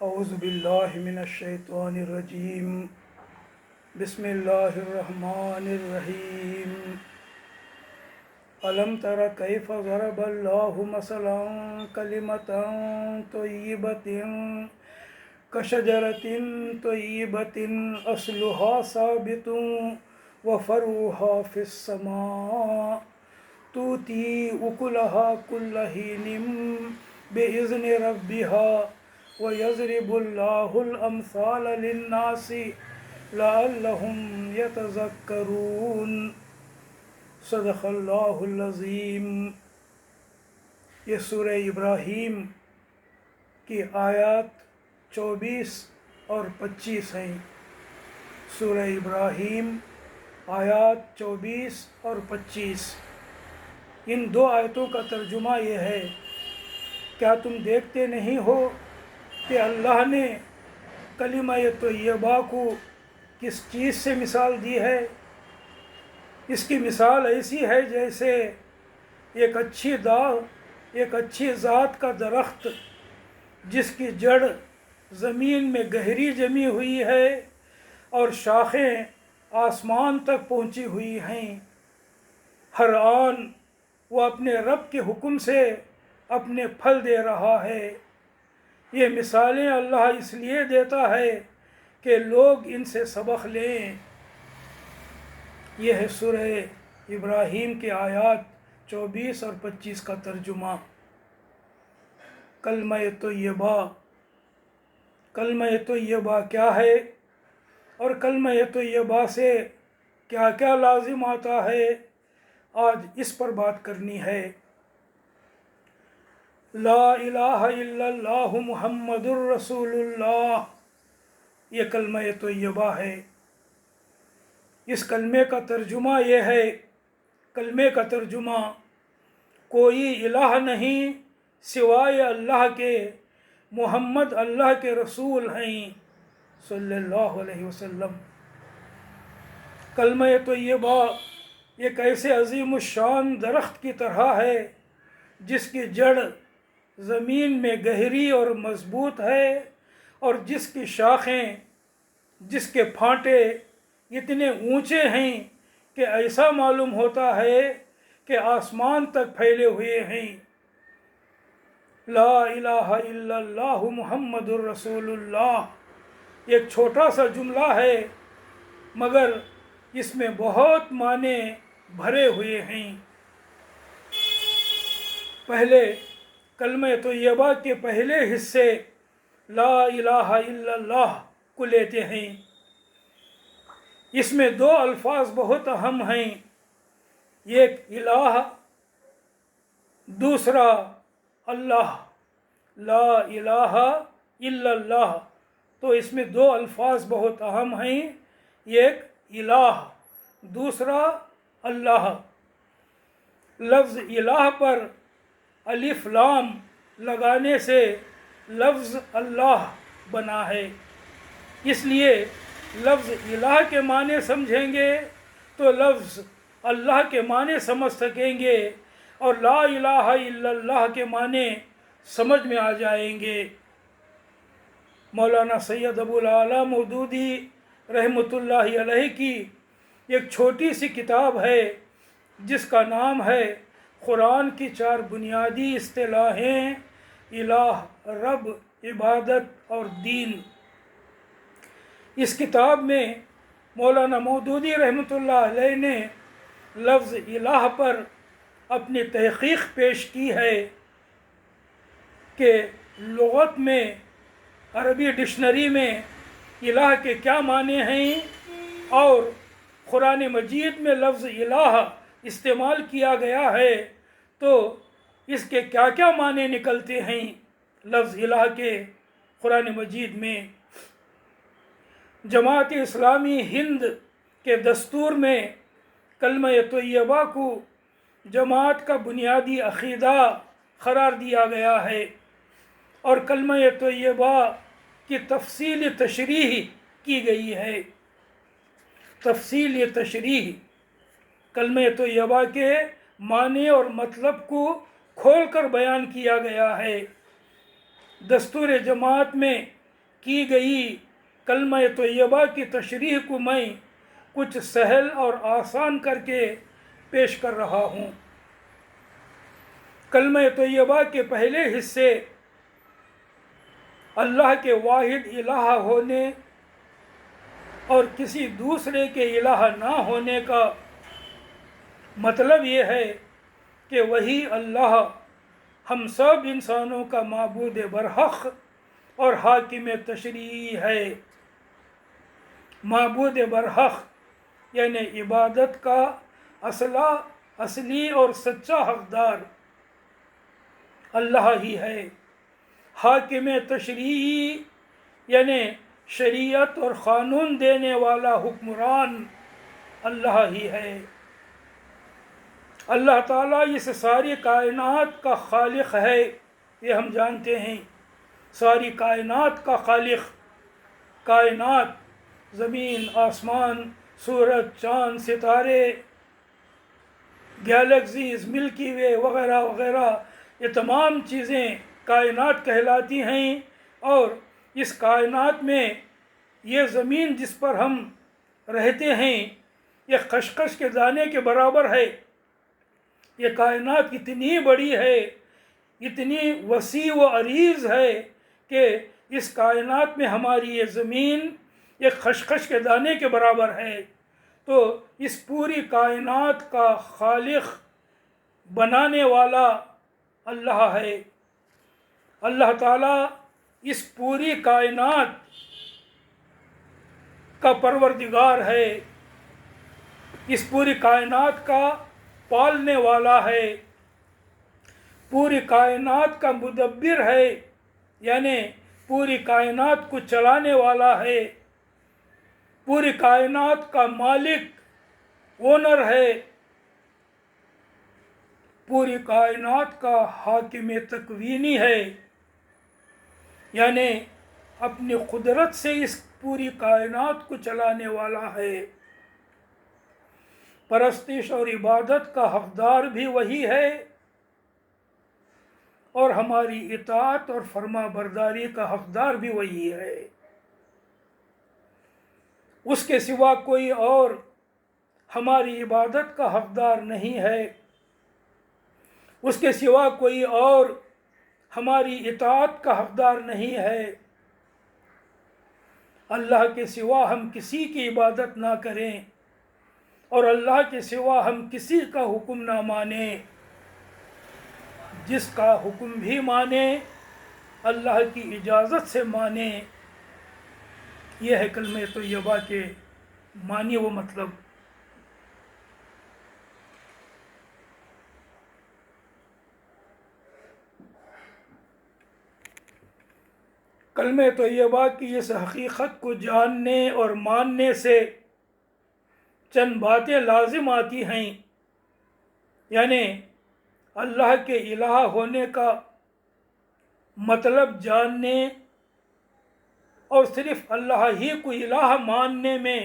اعوذ باللہ من الشیطان الرجیم بسم اللہ الرحمن الرحیم الم تر کیف ضرب اللہ مثلا کلمۃ طیبۃ کشجرۃ طیبۃ اصلها ثابت وفرعها فی السماء تؤتی اکلها کل حین بإذن ربها وَيَضْرِبُ اللَّهُ الْأَمْثَالَ لِلنَّاسِ لَعَلَّهُمْ يَتَذَكَّرُونَ صدق اللہ العظیم۔ یہ سورہ ابراہیم کی آیات 24 اور 25 ہیں۔ سورہ ابراہیم آیات 24 اور 25۔ ان دو آیتوں کا ترجمہ یہ ہے، کیا تم دیکھتے نہیں ہو کہ اللہ نے کلمہ طیبہ کو کس چیز سے مثال دی ہے؟ اس کی مثال ایسی ہے جیسے ایک اچھی ذات کا درخت جس کی جڑ زمین میں گہری جمی ہوئی ہے اور شاخیں آسمان تک پہنچی ہوئی ہیں۔ ہر آن وہ اپنے رب کے حکم سے اپنے پھل دے رہا ہے۔ یہ مثالیں اللہ اس لیے دیتا ہے کہ لوگ ان سے سبق لیں۔ یہ ہے سورہ ابراہیم کے آیات 24 اور 25 کا ترجمہ۔ کلمہ طیبہ، کلمہ طیبہ کیا ہے اور کلمہ طیبہ سے کیا کیا لازم آتا ہے، آج اس پر بات کرنی ہے۔ لا الہ الا اللہ محمد الرسول اللہ، یہ کلمہ طیبہ ہے۔ اس کلمے کا ترجمہ یہ ہے، کلمے کا ترجمہ کوئی الہ نہیں سوائے اللہ کے، محمد اللہ کے رسول ہیں صلی اللہ علیہ وسلم۔ کلمہ طیبہ ایک ایسے عظیم الشان درخت کی طرح ہے جس کی جڑ زمین میں گہری اور مضبوط ہے اور جس کی شاخیں، جس کے پھانٹے اتنے اونچے ہیں کہ ایسا معلوم ہوتا ہے کہ آسمان تک پھیلے ہوئے ہیں۔ لا الہ الا اللہ محمد الرسول اللہ ایک چھوٹا سا جملہ ہے مگر اس میں بہت معنی بھرے ہوئے ہیں۔ پہلے کلمہ طیبہ کے پہلے حصے لا الہ الا اللہ کو لیتے ہیں۔ اس میں دو الفاظ بہت اہم ہیں، ایک الہ، دوسرا اللہ۔ لا الہ الا اللہ، تو اس میں دو الفاظ بہت اہم ہیں، ایک الہ، دوسرا اللہ۔ لفظ الہ پر الف لام لگانے سے لفظ اللہ بنا ہے، اس لیے لفظ الہ کے معنی سمجھیں گے تو لفظ اللہ کے معنی سمجھ سکیں گے اور لا الہ الا اللہ کے معنی سمجھ میں آ جائیں گے۔ مولانا سید ابو الاعلیٰ مودودی رحمۃ اللہ علیہ کی ایک چھوٹی سی کتاب ہے جس کا نام ہے قرآن کی 4 بنیادی اصطلاحیں الہ، رب، عبادت اور دین۔ اس کتاب میں مولانا مودودی رحمۃ اللہ علیہ نے لفظ الہ پر اپنی تحقیق پیش کی ہے کہ لغت میں، عربی ڈکشنری میں الہ کے کیا معنی ہیں اور قرآن مجید میں لفظ الہ استعمال کیا گیا ہے تو اس کے کیا کیا معنی نکلتے ہیں لفظ الہ کے قرآن مجید میں۔ جماعت اسلامی ہند کے دستور میں کلمہ طیبہ کو جماعت کا بنیادی عقیدہ قرار دیا گیا ہے اور کلمہ طیبہ کی تفصیلی تشریح کی گئی ہے۔ تفصیلی تشریح، کلمہ طیبہ کے معنی اور مطلب کو کھول کر بیان کیا گیا ہے۔ دستور جماعت میں کی گئی کلمہ طیبہ کی تشریح کو میں کچھ سہل اور آسان کر کے پیش کر رہا ہوں۔ کلمہ طیبہ کے پہلے حصے اللہ کے واحد الہ ہونے اور کسی دوسرے کے الہ نہ ہونے کا مطلب یہ ہے کہ وہی اللہ ہم سب انسانوں کا معبود برحق اور حاکم تشریع ہے۔ معبود برحق یعنی عبادت کا اصلی اور سچا حقدار اللہ ہی ہے۔ حاکم تشریعی یعنی شریعت اور قانون دینے والا حکمران اللہ ہی ہے۔ اللہ تعالیٰ اس ساری کائنات کا خالق ہے، یہ ہم جانتے ہیں۔ ساری کائنات کا خالق، کائنات زمین، آسمان، سورج، چاند، ستارے، گیلیکسیز، ملکی وے وغیرہ وغیرہ، یہ تمام چیزیں کائنات کہلاتی ہیں۔ اور اس کائنات میں یہ زمین جس پر ہم رہتے ہیں یہ خشخش کے دانے کے برابر ہے۔ یہ کائنات اتنی بڑی ہے، اتنی وسیع و عریض ہے کہ اس کائنات میں ہماری یہ زمین ایک خشخش کے دانے کے برابر ہے۔ تو اس پوری کائنات کا خالق، بنانے والا اللہ ہے۔ اللہ تعالیٰ اس پوری کائنات کا پروردگار ہے، اس پوری کائنات کا پالنے والا ہے، پوری کائنات کا مدبر ہے، یعنی پوری کائنات کو چلانے والا ہے، پوری کائنات کا مالک، اونر ہے، پوری کائنات کا حاکم تکوینی ہے، یعنی اپنی قدرت سے اس پوری کائنات کو چلانے والا ہے۔ پرستش اور عبادت کا حقدار بھی وہی ہے اور ہماری اطاعت اور فرما برداری کا حقدار بھی وہی ہے۔ اس کے سوا کوئی اور ہماری عبادت کا حقدار نہیں ہے، اس کے سوا کوئی اور ہماری اطاعت کا حقدار نہیں ہے۔ اللہ کے سوا ہم کسی کی عبادت نہ کریں اور اللہ کے سوا ہم کسی کا حکم نہ مانیں۔ جس کا حکم بھی مانیں اللہ کی اجازت سے مانیں۔ یہ ہے کلمہ طیبہ کے معنی و مطلب۔ کلمہ طیبہ کی اس حقیقت کو جاننے اور ماننے سے چند باتیں لازم آتی ہیں، یعنی اللہ کے الہ ہونے کا مطلب جاننے اور صرف اللہ ہی کو الہ ماننے میں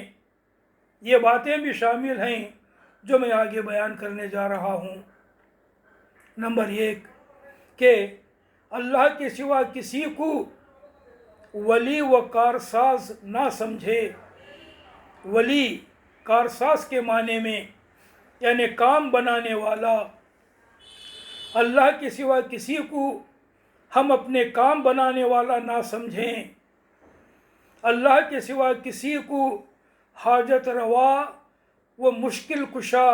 یہ باتیں بھی شامل ہیں جو میں آگے بیان کرنے جا رہا ہوں۔ نمبر 1 کہ اللہ کے سوا کسی کو ولی و کارساز نہ سمجھے۔ ولی کارساز کے معنی میں یعنی کام بنانے والا۔ اللہ کے سوا کسی کو ہم اپنے کام بنانے والا نہ سمجھیں۔ اللہ کے سوا کسی کو حاجت روا و مشکل کشا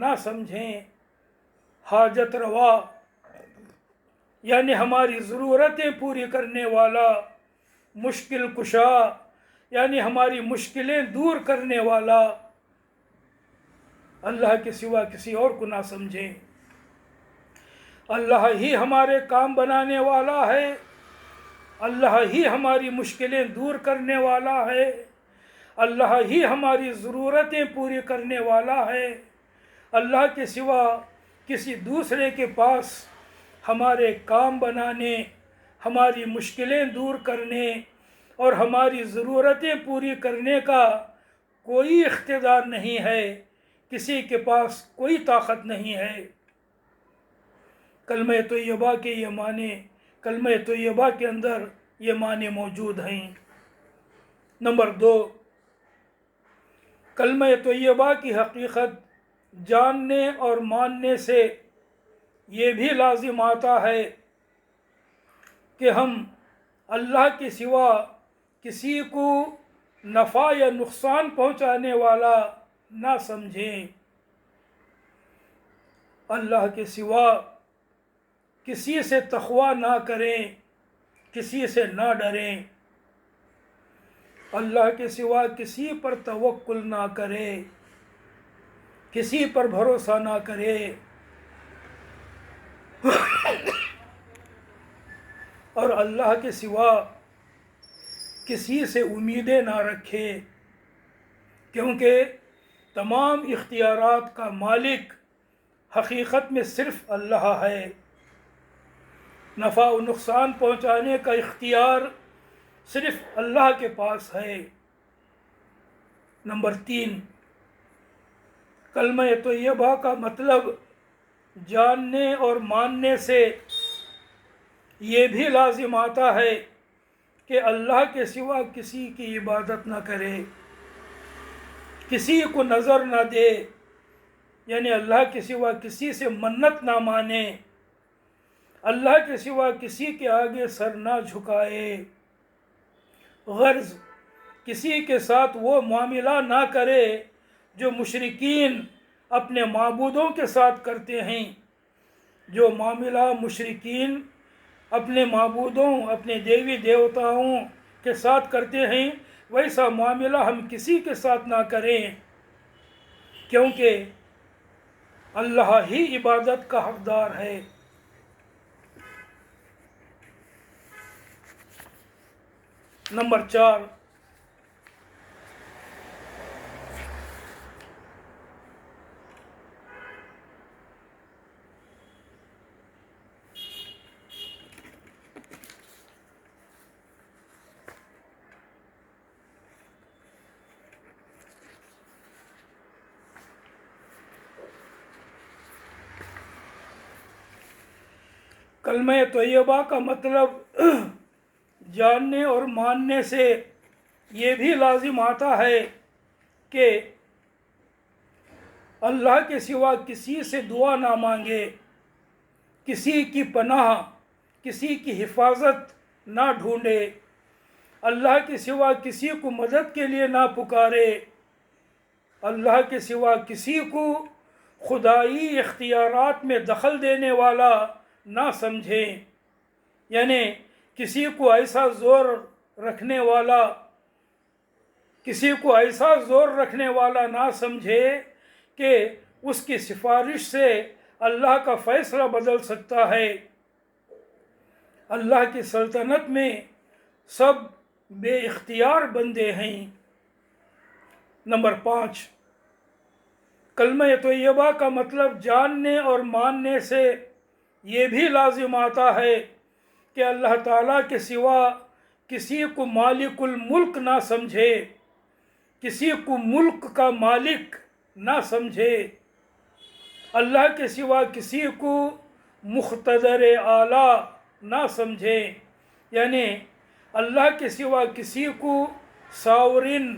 نہ سمجھیں۔ حاجت روا یعنی ہماری ضرورتیں پوری کرنے والا، مشکل کشا یعنی ہماری مشکلیں دور کرنے والا۔ اللہ کے سوا کسی اور کو نہ سمجھیں۔ اللہ ہی ہمارے کام بنانے والا ہے، اللہ ہی ہماری مشکلیں دور کرنے والا ہے، اللہ ہی ہماری ضرورتیں پوری کرنے والا ہے۔ اللہ کے سوا کسی دوسرے کے پاس ہمارے کام بنانے، ہماری مشکلیں دور کرنے اور ہماری ضرورتیں پوری کرنے کا کوئی اقتدار نہیں ہے، کسی کے پاس کوئی طاقت نہیں ہے۔ کلمہ طیبہ کے یہ معنی، کلمہ طیبہ کے اندر یہ معنی موجود ہیں۔ نمبر 2، کلمہ طیبہ کی حقیقت جاننے اور ماننے سے یہ بھی لازم آتا ہے کہ ہم اللہ کے سوا کسی کو نفع یا نقصان پہنچانے والا نہ سمجھیں، اللہ کے سوا کسی سے تقویٰ نہ کریں، کسی سے نہ ڈریں، اللہ کے سوا کسی پر توکل نہ کرے، کسی پر بھروسہ نہ کرے، اور اللہ کے سوا کسی سے امیدیں نہ رکھے، کیونکہ تمام اختیارات کا مالک حقیقت میں صرف اللہ ہے۔ نفع و نقصان پہنچانے کا اختیار صرف اللہ کے پاس ہے۔ نمبر 3، کلمہ طیبہ کا مطلب جاننے اور ماننے سے یہ بھی لازم آتا ہے کہ اللہ کے سوا کسی کی عبادت نہ کرے، کسی کو نظر نہ دے، یعنی اللہ کے سوا کسی سے منت نہ مانے، اللہ کے سوا کسی کے آگے سر نہ جھکائے، غرض کسی کے ساتھ وہ معاملہ نہ کرے جو مشرکین اپنے معبودوں کے ساتھ کرتے ہیں۔ جو معاملہ مشرکین اپنے معبودوں، اپنے دیوی دیوتاؤں کے ساتھ کرتے ہیں، ویسا معاملہ ہم کسی کے ساتھ نہ کریں، کیونکہ اللہ ہی عبادت کا حقدار ہے۔ نمبر 4، کلمہ طیبہ کا مطلب جاننے اور ماننے سے یہ بھی لازم آتا ہے کہ اللہ کے سوا کسی سے دعا نہ مانگے، کسی کی پناہ، کسی کی حفاظت نہ ڈھونڈے، اللہ کے سوا کسی کو مدد کے لیے نہ پکارے، اللہ کے سوا کسی کو خدائی اختیارات میں دخل دینے والا نہ سمجھیں، یعنی کسی کو ایسا زور رکھنے والا نہ سمجھے کہ اس کی سفارش سے اللہ کا فیصلہ بدل سکتا ہے۔ اللہ کی سلطنت میں سب بے اختیار بندے ہیں۔ نمبر 5، کلمہ طیبہ کا مطلب جاننے اور ماننے سے یہ بھی لازم آتا ہے کہ اللہ تعالیٰ کے سوا کسی کو مالک الملک نہ سمجھے، کسی کو ملک کا مالک نہ سمجھے، اللہ کے سوا کسی کو مقتدر اعلیٰ نہ سمجھے، یعنی اللہ کے سوا کسی کو ساورن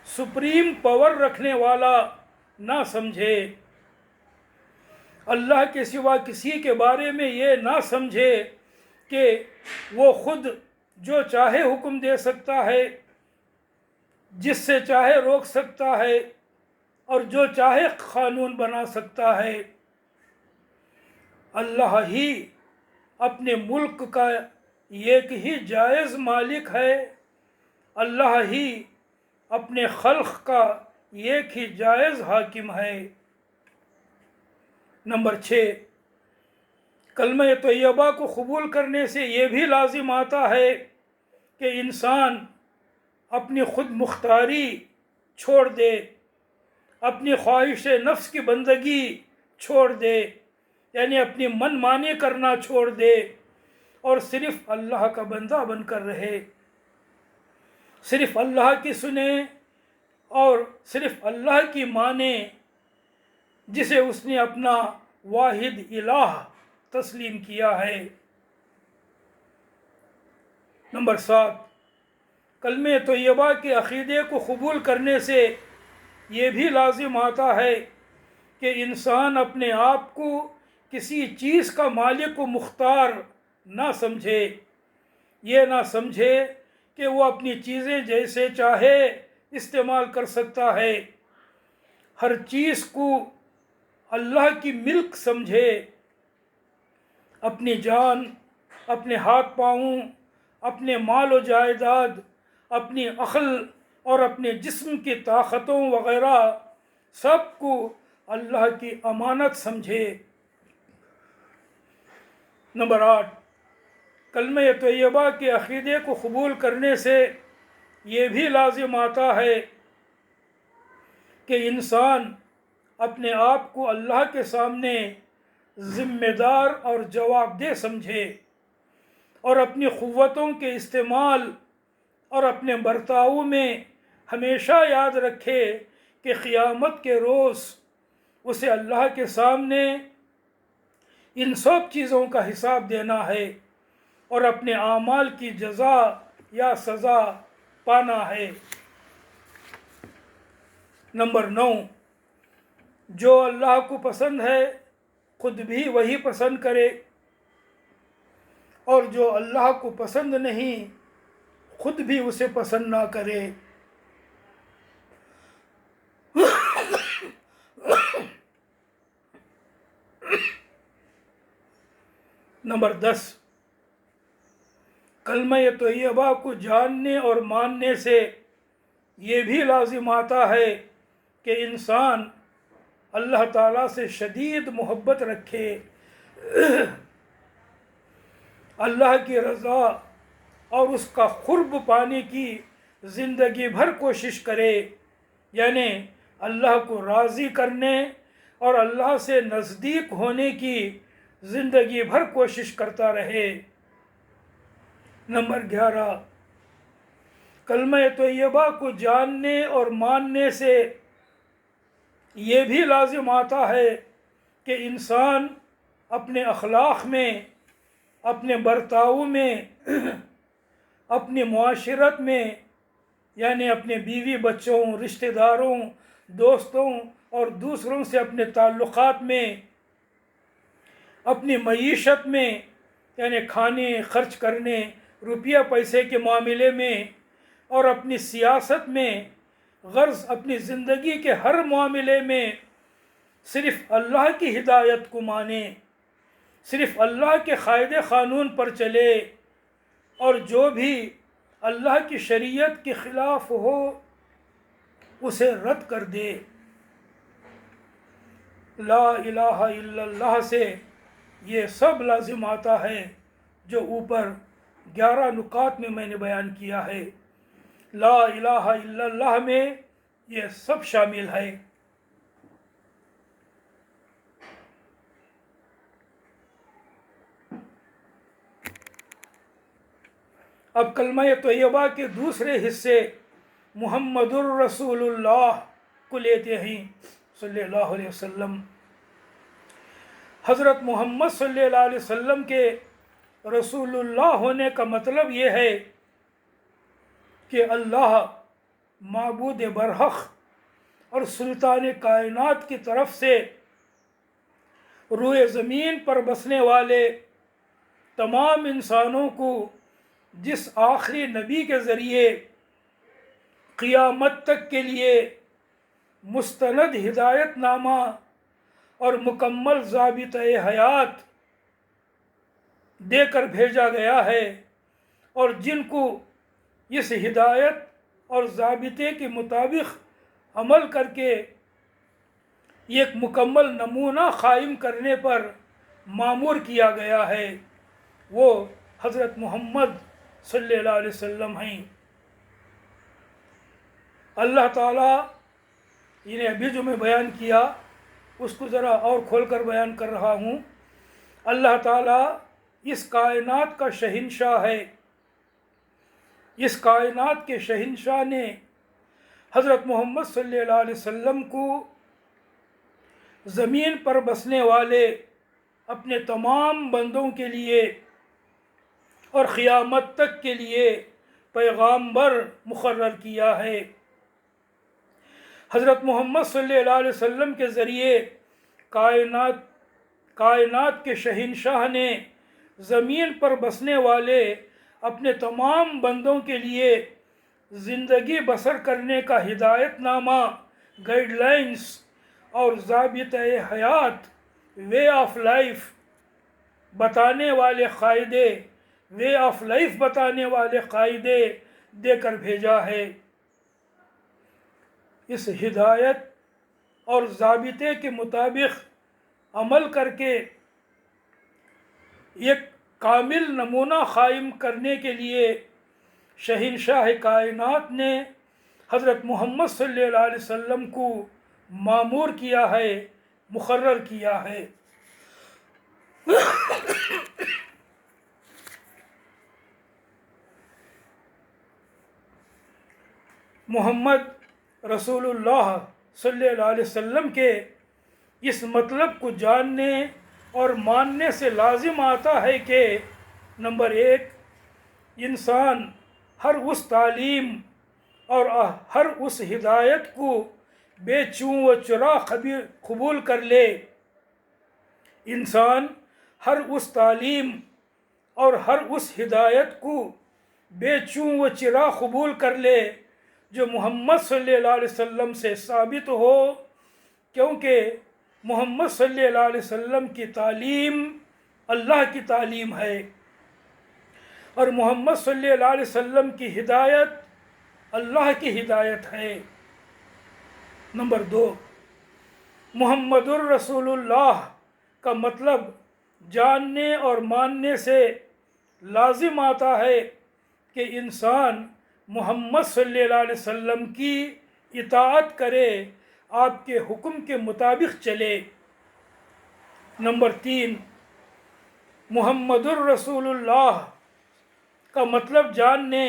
سپریم پاور رکھنے والا نہ سمجھے، اللہ کے سوا کسی کے بارے میں یہ نہ سمجھے کہ وہ خود جو چاہے حکم دے سکتا ہے، جس سے چاہے روک سکتا ہے، اور جو چاہے قانون بنا سکتا ہے۔ اللہ ہی اپنے ملک کا ایک ہی جائز مالک ہے، اللہ ہی اپنے خلق کا ایک ہی جائز حاکم ہے۔ نمبر 6، کلمہ طیبہ کو قبول کرنے سے یہ بھی لازم آتا ہے کہ انسان اپنی خود مختاری چھوڑ دے، اپنی خواہش نفس کی بندگی چھوڑ دے، یعنی اپنی من مانی کرنا چھوڑ دے، اور صرف اللہ کا بندہ بن کر رہے، صرف اللہ کی سنے اور صرف اللہ کی مانے، جسے اس نے اپنا واحد الہ تسلیم کیا ہے۔ نمبر 7، کلمہ طیبہ کے عقیدے کو قبول کرنے سے یہ بھی لازم آتا ہے کہ انسان اپنے آپ کو کسی چیز کا مالک و مختار نہ سمجھے، یہ نہ سمجھے کہ وہ اپنی چیزیں جیسے چاہے استعمال کر سکتا ہے، ہر چیز کو اللہ کی ملک سمجھے، اپنی جان، اپنے ہاتھ پاؤں، اپنے مال و جائیداد، اپنی عقل اور اپنے جسم کی طاقتوں وغیرہ سب کو اللہ کی امانت سمجھے۔ نمبر 8، کلمہ طیبہ کے عقیدے کو قبول کرنے سے یہ بھی لازم آتا ہے کہ انسان اپنے آپ کو اللہ کے سامنے ذمہ دار اور جواب دہ سمجھے، اور اپنی قوتوں کے استعمال اور اپنے برتاؤ میں ہمیشہ یاد رکھے کہ قیامت کے روز اسے اللہ کے سامنے ان سب چیزوں کا حساب دینا ہے اور اپنے اعمال کی جزا یا سزا پانا ہے۔ نمبر 9، جو اللہ کو پسند ہے خود بھی وہی پسند کرے، اور جو اللہ کو پسند نہیں خود بھی اسے پسند نہ کرے۔ نمبر 10، کلمہ طیبہ کو جاننے اور ماننے سے یہ بھی لازم آتا ہے کہ انسان اللہ تعالیٰ سے شدید محبت رکھے، اللہ کی رضا اور اس کا قرب پانے کی زندگی بھر کوشش کرے، یعنی اللہ کو راضی کرنے اور اللہ سے نزدیک ہونے کی زندگی بھر کوشش کرتا رہے۔ نمبر 11، کلمہ طیبہ کو جاننے اور ماننے سے یہ بھی لازم آتا ہے کہ انسان اپنے اخلاق میں، اپنے برتاؤ میں، اپنی معاشرت میں، یعنی اپنے بیوی بچوں، رشتہ داروں، دوستوں اور دوسروں سے اپنے تعلقات میں، اپنی معیشت میں، یعنی کھانے خرچ کرنے، روپیہ پیسے کے معاملے میں، اور اپنی سیاست میں، غرض اپنی زندگی کے ہر معاملے میں صرف اللہ کی ہدایت کو مانے، صرف اللہ کے قاعدے قانون پر چلے، اور جو بھی اللہ کی شریعت کے خلاف ہو اسے رد کر دے۔ لا الہ الا اللہ سے یہ سب لازم آتا ہے جو اوپر 11 نکات میں میں نے بیان کیا ہے۔ لا الہ الا اللہ میں یہ سب شامل ہے۔ اب کلمہ طیبہ کے دوسرے حصے محمد الرسول اللہ کو لیتے ہیں صلی اللہ علیہ وسلم۔ حضرت محمد صلی اللہ علیہ وسلم کے رسول اللہ ہونے کا مطلب یہ ہے کہ اللہ معبود برحق اور سلطان کائنات کی طرف سے روئے زمین پر بسنے والے تمام انسانوں کو جس آخری نبی کے ذریعے قیامت تک کے لیے مستند ہدایت نامہ اور مکمل ضابطۂ حیات دے کر بھیجا گیا ہے، اور جن کو اس ہدایت اور ضابطے کے مطابق عمل کر کے ایک مکمل نمونہ قائم کرنے پر مامور کیا گیا ہے، وہ حضرت محمد صلی اللہ علیہ وسلم ہیں۔ اللہ تعالیٰ انہیں ابھی جو میں بیان کیا اس کو ذرا اور کھول کر بیان کر رہا ہوں۔ اللہ تعالیٰ اس کائنات کا شہنشاہ ہے۔ اس کائنات کے شہنشاہ نے حضرت محمد صلی اللہ علیہ وسلم کو زمین پر بسنے والے اپنے تمام بندوں کے لیے اور قیامت تک کے لیے پیغامبر مقرر کیا ہے۔ حضرت محمد صلی اللہ علیہ وسلم کے ذریعے کائنات کے شہنشاہ نے زمین پر بسنے والے اپنے تمام بندوں کے لیے زندگی بسر کرنے کا ہدایت نامہ، گائیڈ لائنز اور ضابطۂ حیات، وے آف لائف بتانے والے قاعدے دے کر بھیجا ہے۔ اس ہدایت اور ضابطے کے مطابق عمل کر کے ایک کامل نمونہ قائم کرنے کے لیے شہنشاہ کائنات نے حضرت محمد صلی اللہ علیہ وسلم کو مامور کیا ہے، مقرر کیا ہے۔ محمد رسول اللہ صلی اللہ علیہ وسلم کے اس مطلب کو جاننے اور ماننے سے لازم آتا ہے کہ نمبر 1، انسان ہر اس تعلیم اور ہر اس ہدایت کو بے چوں و چرا قبول کر لے۔ انسان ہر اس تعلیم اور ہر اس ہدایت کو بے چوں و چرا قبول کر لے جو محمد صلی اللہ علیہ وسلم سے ثابت ہو، کیونکہ محمد صلی اللہ علیہ وسلم کی تعلیم اللہ کی تعلیم ہے اور محمد صلی اللہ علیہ وسلم کی ہدایت اللہ کی ہدایت ہے۔ نمبر 2، محمد الرسول اللہ کا مطلب جاننے اور ماننے سے لازم آتا ہے کہ انسان محمد صلی اللہ علیہ وسلم کی اطاعت کرے، آپ کے حکم کے مطابق چلے۔ نمبر 3، محمد الرسول اللہ کا مطلب جاننے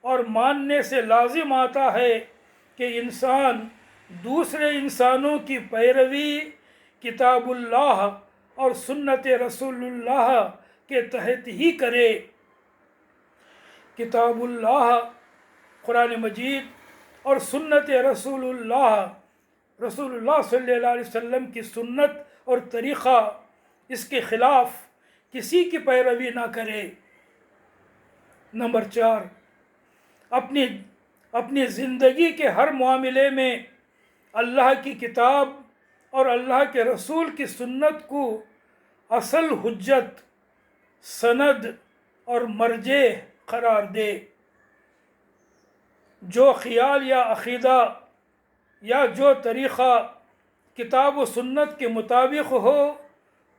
اور ماننے سے لازم آتا ہے کہ انسان دوسرے انسانوں کی پیروی کتاب اللہ اور سنت رسول اللہ کے تحت ہی کرے۔ کتاب اللہ قرآن مجید اور سنت رسول اللہ صلی اللہ علیہ وسلم کی سنت اور طریقہ، اس کے خلاف کسی کی پیروی نہ کرے۔ نمبر 4، اپنی زندگی کے ہر معاملے میں اللہ کی کتاب اور اللہ کے رسول کی سنت کو اصل حجت، سند اور مرجع قرار دے۔ جو خیال یا عقیدہ یا جو طریقہ کتاب و سنت کے مطابق ہو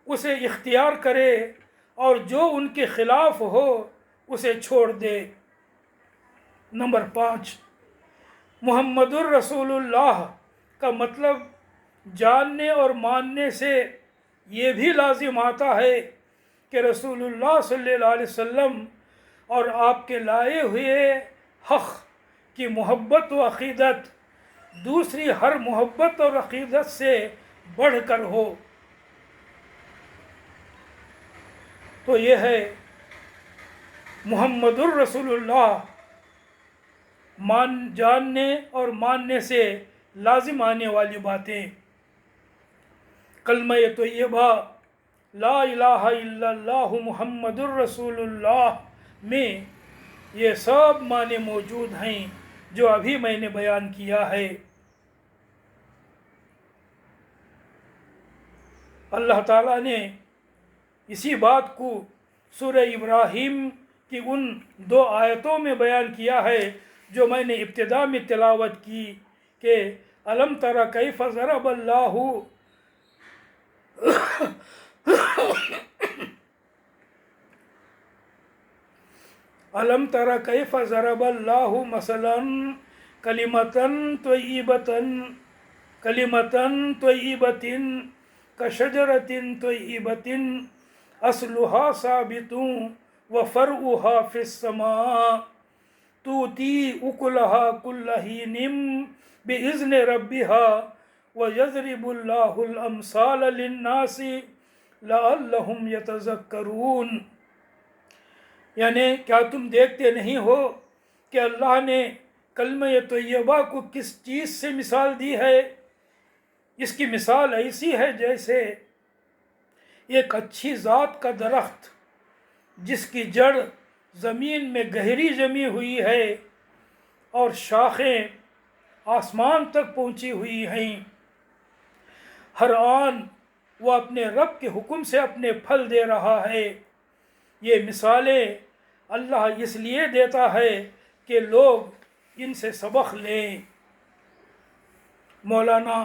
اسے اختیار کرے اور جو ان کے خلاف ہو اسے چھوڑ دے۔ نمبر 5، محمد الرسول اللہ کا مطلب جاننے اور ماننے سے یہ بھی لازم آتا ہے کہ رسول اللہ صلی اللہ علیہ وسلم اور آپ کے لائے ہوئے حق کی محبت و عقیدت دوسری ہر محبت اور عقیدت سے بڑھ کر ہو۔ تو یہ ہے محمد الرسول اللہ جاننے اور ماننے سے لازم آنے والی باتیں۔ کلمہ طیبہ لا الہ الا اللہ محمد الرسول اللہ میں یہ سب معنی موجود ہیں جو ابھی میں نے بیان کیا ہے۔ اللہ تعالیٰ نے اسی بات کو سورہ ابراہیم کی ان 2 آیتوں میں بیان کیا ہے جو میں نے ابتدا میں تلاوت کی کہ الم تر کیف ضرب اللہ الم تر کیف ضرب اللہ مثلا کلمۃ طیبۃ کشجرۃ طیبۃ اصلها ثابت وفرعها فی السماء تؤتی اکلها کل حین بإذن ربها ویضرب اللہ الامثال للناس لعلہم یتذکرون۔ یعنی کیا تم دیکھتے نہیں ہو کہ اللہ نے کلمہ طیبہ کو کس چیز سے مثال دی ہے؟ اس کی مثال ایسی ہے جیسے ایک اچھی ذات کا درخت جس کی جڑ زمین میں گہری جمی ہوئی ہے اور شاخیں آسمان تک پہنچی ہوئی ہیں، ہر آن وہ اپنے رب کے حکم سے اپنے پھل دے رہا ہے۔ یہ مثالیں اللہ اس لیے دیتا ہے کہ لوگ ان سے سبق لیں۔ مولانا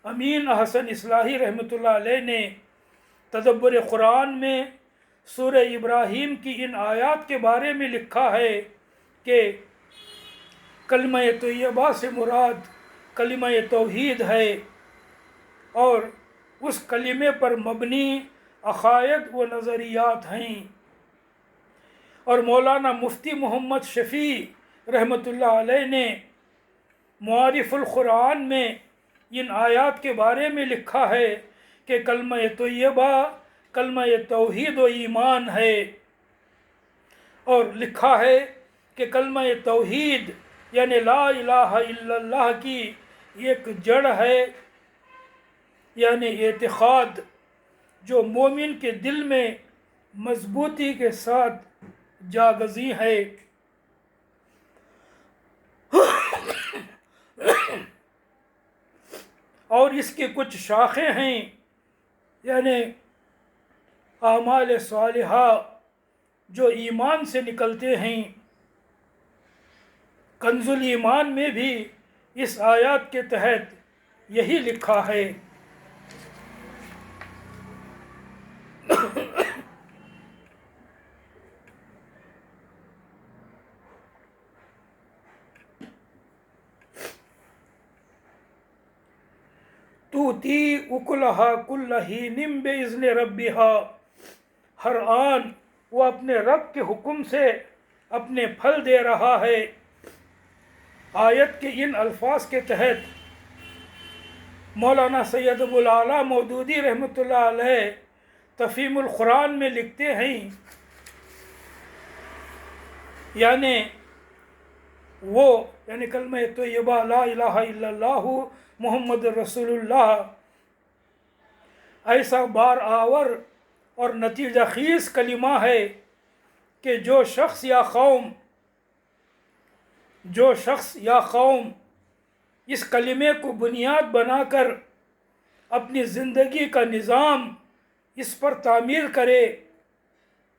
امین احسن اصلاحی رحمۃ اللہ علیہ نے تدبر قرآن میں سورہ ابراہیم کی ان آیات کے بارے میں لکھا ہے کہ کلمہ طیبہ سے مراد کلمہ توحید ہے اور اس کلمے پر مبنی عقائد و نظریات ہیں۔ اور مولانا مفتی محمد شفیع رحمۃ اللہ علیہ نے معارف القرآن میں ان آیات کے بارے میں لکھا ہے کہ کلمہ طیبہ کلمہ توحید و ایمان ہے، اور لکھا ہے کہ کلمہ توحید یعنی لا الہ الا اللہ کی ایک جڑ ہے، یعنی اعتقاد جو مومن کے دل میں مضبوطی کے ساتھ جاگزی ہے۔ اور اس کی کچھ شاخیں ہیں، یعنی اعمال صالحہ جو ایمان سے نکلتے ہیں۔ کنز الایمان میں بھی اس آیات کے تحت یہی لکھا ہے۔ تُؤْتِي أُكُلَهَا كُلَّ حِینٍ بِإِذْنِ رَبِّهَا، ہر آن وہ اپنے رب کے حکم سے اپنے پھل دے رہا ہے۔ آیت کے ان الفاظ کے تحت مولانا سید ابو الاعلیٰ مودودی رحمۃ اللہ علیہ تفہیم القرآن میں لکھتے ہیں، یعنی کلمہ طیبہ لا الہ الا اللہ محمد رسول اللہ ایسا بار آور اور نتیجہ خیز کلمہ ہے کہ جو شخص یا قوم اس کلمے کو بنیاد بنا کر اپنی زندگی کا نظام اس پر تعمیر کرے،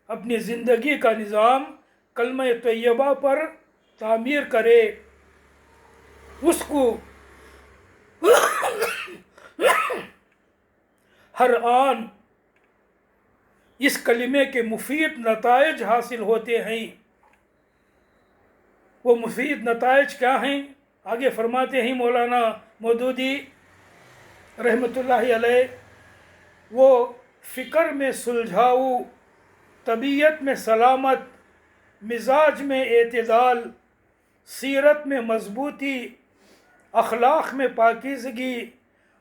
اپنی زندگی کا نظام کلمہ طیبہ پر تعمیر کرے، اس کو ہر آن اس کلمے کے مفید نتائج حاصل ہوتے ہیں۔ وہ مفید نتائج کیا ہیں؟ آگے فرماتے ہیں مولانا مودودی رحمۃ اللہ علیہ، وہ فکر میں سلجھاؤ، طبیعت میں سلامت، مزاج میں اعتدال، سیرت میں مضبوطی، اخلاق میں پاکیزگی،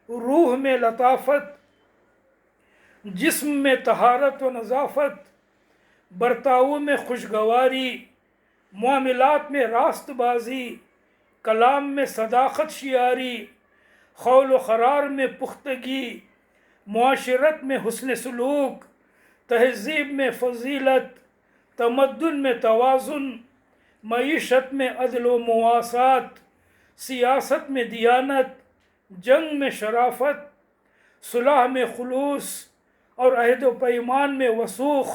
روح میں لطافت، جسم میں طہارت و نظافت، برتاؤ میں خوشگواری، معاملات میں راست بازی، کلام میں صداقت شیاری، قول و قرار میں پختگی، معاشرت میں حسن سلوک، تہذیب میں فضیلت، تمدن میں توازن، معیشت میں عدل و مواسات، سیاست میں دیانت، جنگ میں شرافت، صلح میں خلوص اور عہد و پیمان میں وثوق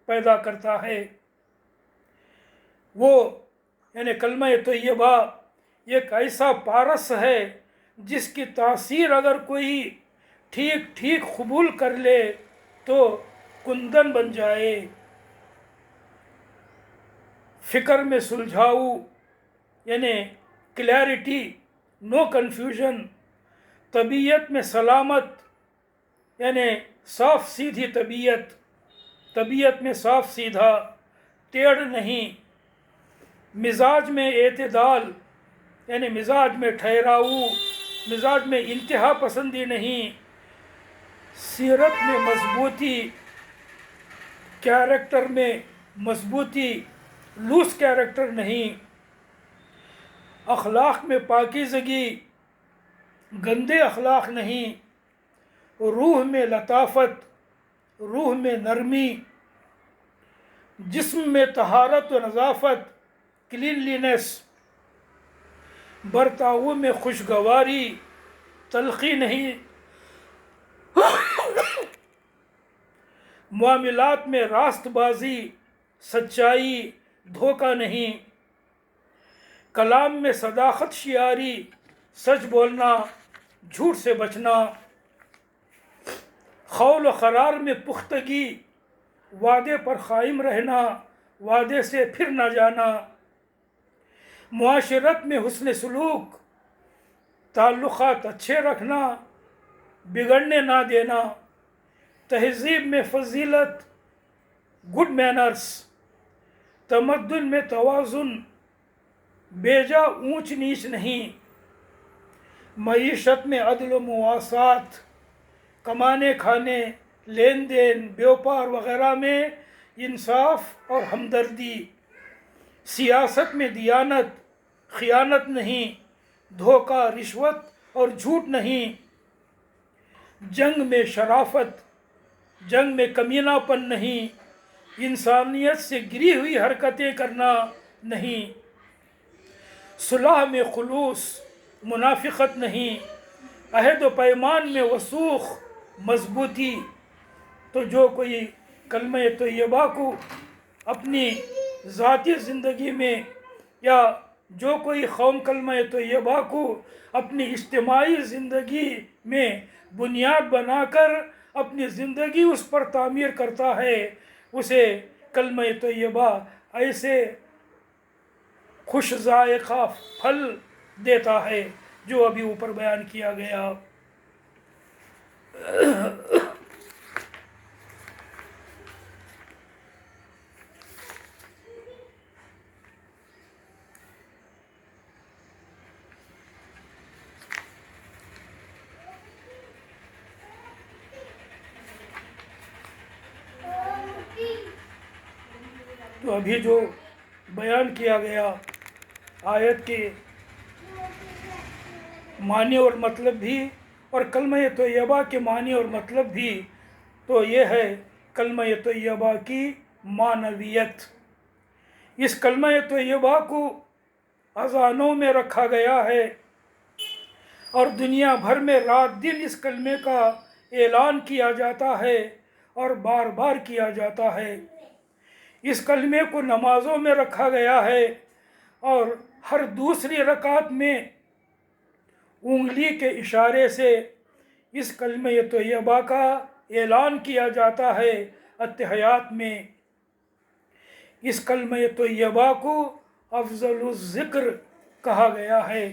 پیدا کرتا ہے۔ وہ یعنی کلمہ طیبہ ایک ایسا پارس ہے جس کی تاثیر اگر کوئی ٹھیک قبول کر لے تو کندن بن جائے۔ فکر میں سلجھاؤ یعنی کلیئرٹی، نو کنفیوژن، طبیعت میں سلامت یعنی صاف سیدھی طبیعت میں صاف سیدھا، ٹیڑھ نہیں، مزاج میں اعتدال یعنی مزاج میں ٹھہراؤ، مزاج میں انتہا پسندی نہیں، سیرت میں مضبوطی، کیریکٹر میں مضبوطی، لوس کیریکٹر نہیں، اخلاق میں پاکیزگی، گندے اخلاق نہیں، روح میں لطافت، روح میں نرمی، جسم میں طہارت و نظافت، کلینلینس، برتاؤ میں خوشگواری، تلخی نہیں، معاملات میں راست بازی، سچائی، دھوکہ نہیں، کلام میں صداقت شیاری، سچ بولنا، جھوٹ سے بچنا، قول و قرار میں پختگی، وعدے پر قائم رہنا، وعدے سے پھر نہ جانا، معاشرت میں حسن سلوک، تعلقات اچھے رکھنا، بگڑنے نہ دینا، تہذیب میں فضیلت، گڈ مینرز، تمدن میں توازن، بیجا اونچ نیچ نہیں، معیشت میں عدل و مواسات، کمانے کھانے، لین دین، بیوپار وغیرہ میں انصاف اور ہمدردی، سیاست میں دیانت، خیانت نہیں، دھوکہ، رشوت اور جھوٹ نہیں، جنگ میں شرافت، جنگ میں کمینہ پن نہیں، انسانیت سے گری ہوئی حرکتیں کرنا نہیں، صلح میں خلوص، منافقت نہیں، عہد و پیمان میں وثوق، مضبوطی۔ تو جو کوئی کلمہ طیبہ کو اپنی ذاتی زندگی میں، یا جو کوئی قوم کلمہ طیبہ کو اپنی اجتماعی زندگی میں بنیاد بنا کر اپنی زندگی اس پر تعمیر کرتا ہے، اسے کلمہ طیبہ ایسے خوش ذائقہ پھل دیتا ہے جو ابھی اوپر بیان کیا گیا۔ تو ابھی جو بیان کیا گیا آیت کے معنی اور مطلب بھی، اور کلمہ طیبہ کے معنی اور مطلب بھی، تو یہ ہے کلمہ طیبہ کی معنویت۔ اس کلمہ طیبہ کو اذانوں میں رکھا گیا ہے، اور دنیا بھر میں رات دن اس کلمے کا اعلان کیا جاتا ہے اور بار بار کیا جاتا ہے۔ اس کلمے کو نمازوں میں رکھا گیا ہے، اور ہر دوسری رکعت میں انگلی کے اشارے سے اس کلمہ طیبہ کا اعلان کیا جاتا ہے اتحیات میں۔ اس کلمہ طیبہ کو افضل الذکر کہا گیا ہے۔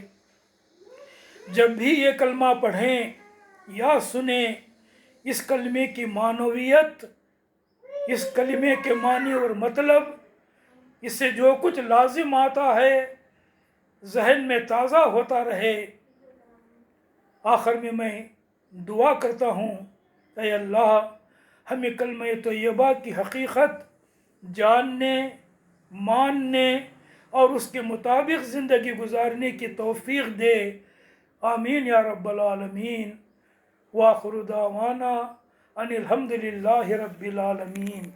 جب بھی یہ کلمہ پڑھیں یا سنیں، اس کلمے کی معنویت، اس کلمے کے معنی اور مطلب، اس سے جو کچھ لازم آتا ہے ذہن میں تازہ ہوتا رہے۔ آخر میں دعا کرتا ہوں، اے اللہ ہمیں کلمہ طیبہ کی حقیقت جاننے، ماننے اور اس کے مطابق زندگی گزارنے کی توفیق دے، آمین یا رب العالمین۔ وآخر دعوانا ان الحمد للہ رب العالمین۔